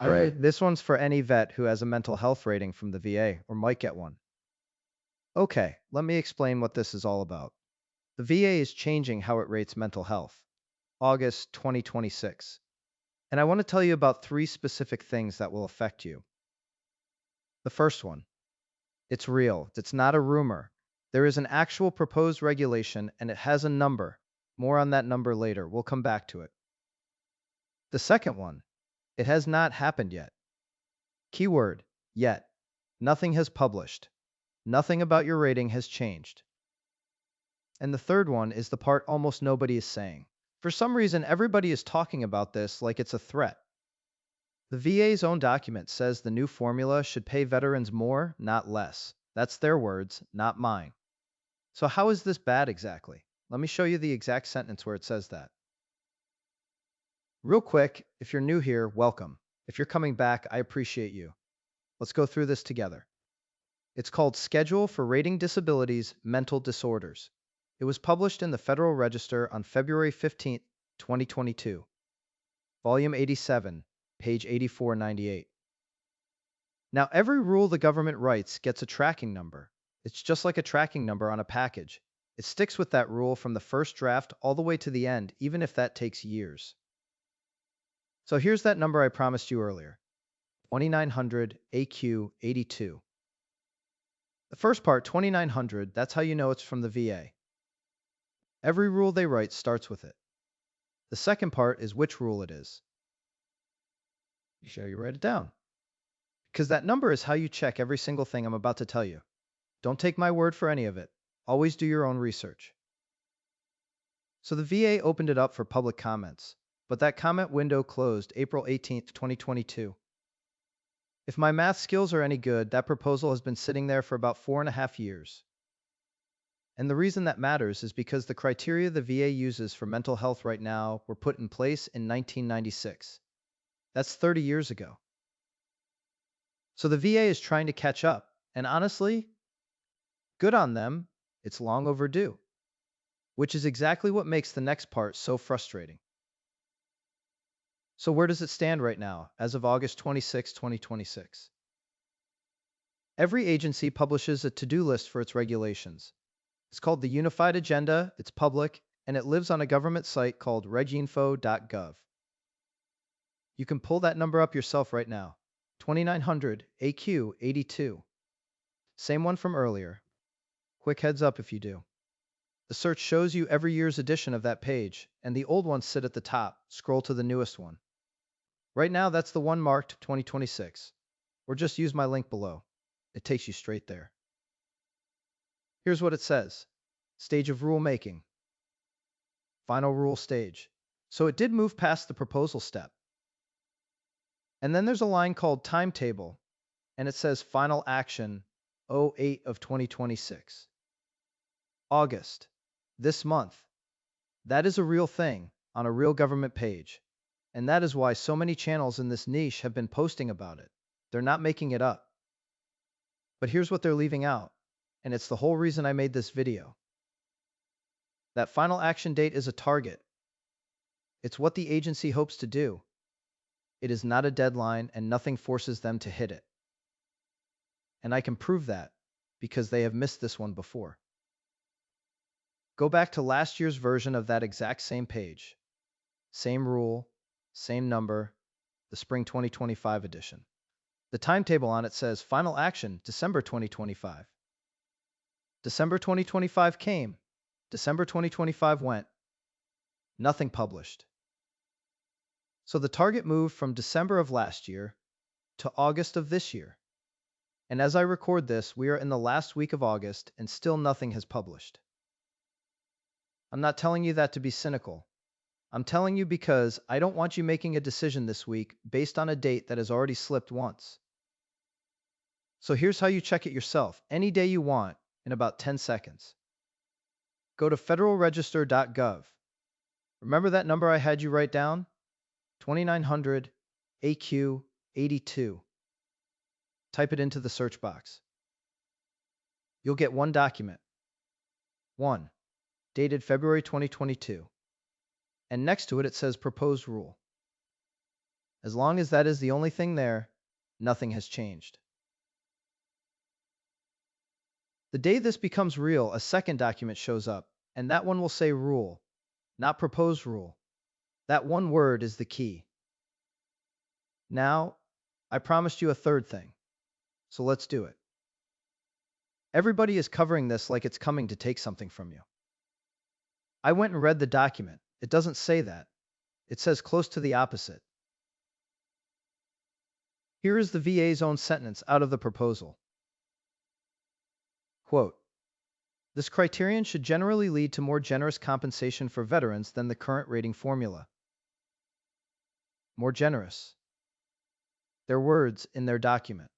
All right, this one's for any vet who has a mental health rating from the VA or might get one. Okay, let me explain what this is all about. The VA is changing how it rates mental health, August 2026. And I want to tell you about three specific things that will affect you. The first one, it's real. It's not a rumor. There is an actual proposed regulation and it has a number. More on that number later. We'll come back to it. The second one, it has not happened yet. Keyword, yet. Nothing has published. Nothing about your rating has changed. And the third one is the part almost nobody is saying. For some reason, everybody is talking about this like it's a threat. The VA's own document says the new formula should pay veterans more, not less. That's their words, not mine. So how is this bad exactly? Let me show you the exact sentence where it says that. Real quick, if you're new here, welcome. If you're coming back, I appreciate you. Let's go through this together. It's called Schedule for Rating Disabilities Mental Disorders. It was published in the Federal Register on February 15th, 2022. Volume 87, page 8498. Now, every rule the government writes gets a tracking number. It's just like a tracking number on a package. It sticks with that rule from the first draft all the way to the end, even if that takes years. So here's that number I promised you earlier, 2900 AQ 82. The first part, 2900, that's how you know it's from the VA. Every rule they write starts with it. The second part is which rule it is. You write it down. Because that number is how you check every single thing I'm about to tell you. Don't take my word for any of it. Always do your own research. So the VA opened it up for public comments, but that comment window closed April 18th, 2022. If my math skills are any good, that proposal has been sitting there for about 4.5 years. And the reason that matters is because the criteria the VA uses for mental health right now were put in place in 1996. That's 30 years ago. So the VA is trying to catch up, and honestly, good on them, it's long overdue. Which is exactly what makes the next part so frustrating. So where does it stand right now, as of August 26, 2026? Every agency publishes a to-do list for its regulations. It's called the Unified Agenda, it's public, and it lives on a government site called reginfo.gov. You can pull that number up yourself right now, 2900 AQ 82. Same one from earlier. Quick heads up if you do. The search shows you every year's edition of that page, and the old ones sit at the top. Scroll to the newest one. Right now, that's the one marked 2026. Or just use my link below. It takes you straight there. Here's what it says. Stage of rulemaking. Final rule stage. So it did move past the proposal step. And then there's a line called timetable, and it says final action 08 of 2026. August. This month. That is a real thing on a real government page. And that is why so many channels in this niche have been posting about it. They're not making it up. But here's what they're leaving out, and it's the whole reason I made this video. That final action date is a target. It's what the agency hopes to do. It is not a deadline, and nothing forces them to hit it. And I can prove that because they have missed this one before. Go back to last year's version of that exact same page. Same rule, same number, the spring 2025 edition. The timetable on it says final action December 2025. December 2025 came. December 2025 went. Nothing published. So the target moved from December of last year to August of this year. And as I record this, we are in the last week of August and still nothing has published. I'm not telling you that to be cynical. I'm telling you because I don't want you making a decision this week based on a date that has already slipped once. So here's how you check it yourself, any day you want, in about 10 seconds. Go to federalregister.gov. Remember that number I had you write down? 2900 AQ 82. Type it into the search box. You'll get one document. 1. Dated February 2022. And next to it, it says Proposed Rule. As long as that is the only thing there, nothing has changed. The day this becomes real, a second document shows up, and that one will say rule, not proposed rule. That one word is the key. Now, I promised you a third thing, so let's do it. Everybody is covering this like it's coming to take something from you. I went and read the document. It doesn't say that. It says close to the opposite. Here is the VA's own sentence out of the proposal. Quote, this criterion should generally lead to more generous compensation for veterans than the current rating formula. More generous. Their words in their document.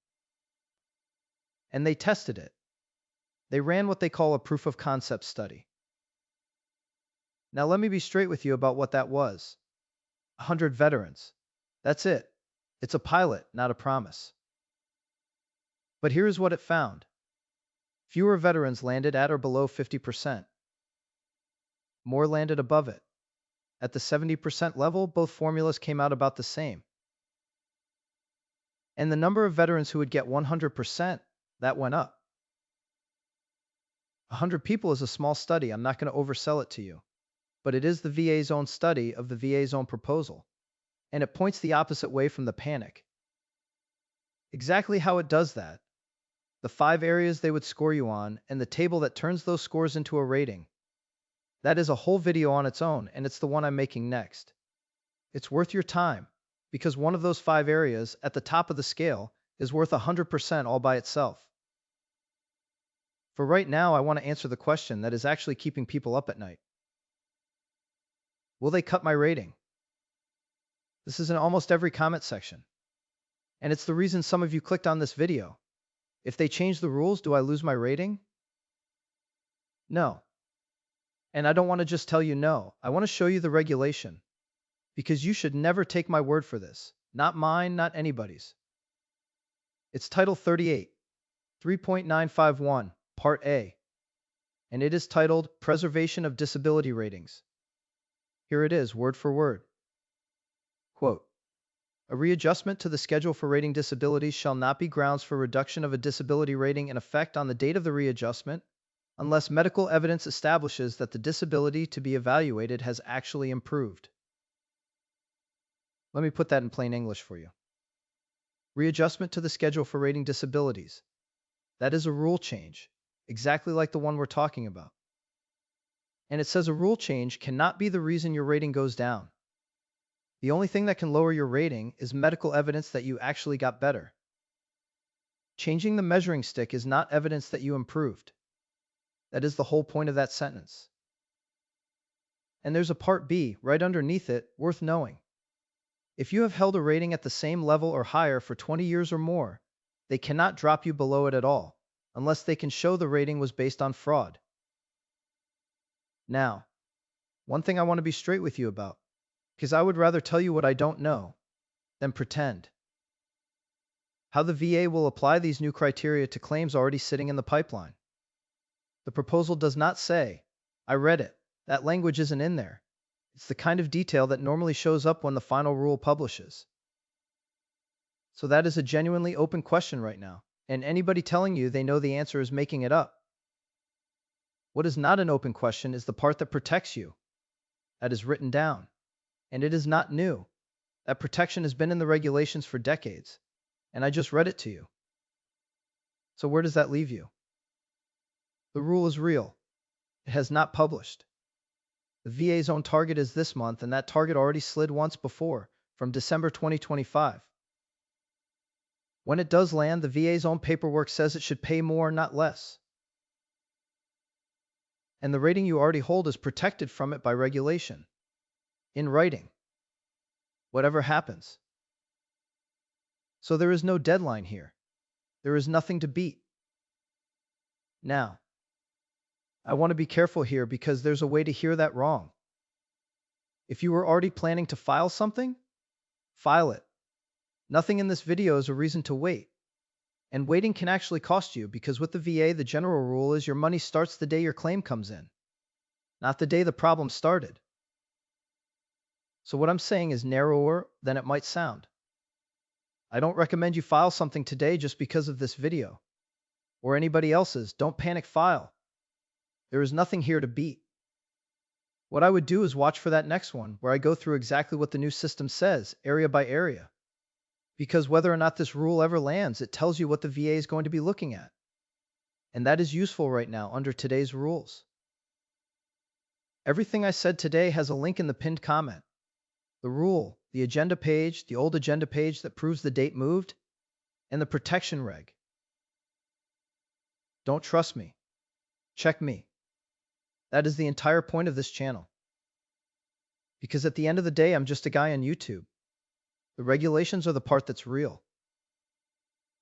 And they tested it. They ran what they call a proof of concept study. Now let me be straight with you about what that was. 100 veterans. That's it. It's a pilot, not a promise. But here's what it found. Fewer veterans landed at or below 50%. More landed above it. At the 70% level, both formulas came out about the same. And the number of veterans who would get 100%, that went up. 100 people is a small study. I'm not going to oversell it to you. But it is the VA's own study of the VA's own proposal. And it points the opposite way from the panic. Exactly how it does that. The 5 areas they would score you on, and the table that turns those scores into a rating. That is a whole video on its own, and it's the one I'm making next. It's worth your time, because one of those 5 areas, at the top of the scale, is worth 100% all by itself. For right now, I want to answer the question that is actually keeping people up at night. Will they cut my rating? This is in almost every comment section. And it's the reason some of you clicked on this video. If they change the rules, do I lose my rating? No. And I don't want to just tell you no. I want to show you the regulation. Because you should never take my word for this. Not mine, not anybody's. It's Title 38, 3.951, Part A. And it is titled Preservation of Disability Ratings. Here it is, word for word. Quote, a readjustment to the schedule for rating disabilities shall not be grounds for reduction of a disability rating in effect on the date of the readjustment, unless medical evidence establishes that the disability to be evaluated has actually improved. Let me put that in plain English for you. Readjustment to the schedule for rating disabilities. That is a rule change, exactly like the one we're talking about. And it says a rule change cannot be the reason your rating goes down. The only thing that can lower your rating is medical evidence that you actually got better. Changing the measuring stick is not evidence that you improved. That is the whole point of that sentence. And there's a Part B right underneath it worth knowing. If you have held a rating at the same level or higher for 20 years or more, they cannot drop you below it at all, unless they can show the rating was based on fraud. Now, one thing I want to be straight with you about, because I would rather tell you what I don't know than pretend. How the VA will apply these new criteria to claims already sitting in the pipeline. The proposal does not say, I read it, that language isn't in there. It's the kind of detail that normally shows up when the final rule publishes. So that is a genuinely open question right now, and anybody telling you they know the answer is making it up. What is not an open question is the part that protects you. That is written down. And it is not new. That protection has been in the regulations for decades. And I just read it to you. So where does that leave you? The rule is real. It has not published. The VA's own target is this month, and that target already slid once before, from December 2025. When it does land, the VA's own paperwork says it should pay more, not less. And the rating you already hold is protected from it by regulation. In writing. Whatever happens. So there is no deadline here. There is nothing to beat. Now, I want to be careful here because there's a way to hear that wrong. If you were already planning to file something, file it. Nothing in this video is a reason to wait. And waiting can actually cost you because with the VA, the general rule is your money starts the day your claim comes in, not the day the problem started. So what I'm saying is narrower than it might sound. I don't recommend you file something today just because of this video or anybody else's. Don't panic, file. There is nothing here to beat. What I would do is watch for that next one where I go through exactly what the new system says, area by area. Because whether or not this rule ever lands, it tells you what the VA is going to be looking at. And that is useful right now under today's rules. Everything I said today has a link in the pinned comment. The rule, the agenda page, the old agenda page that proves the date moved, and the protection reg. Don't trust me. Check me. That is the entire point of this channel. Because at the end of the day, I'm just a guy on YouTube. The regulations are the part that's real.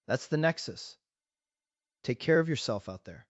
That's the nexus. Take care of yourself out there.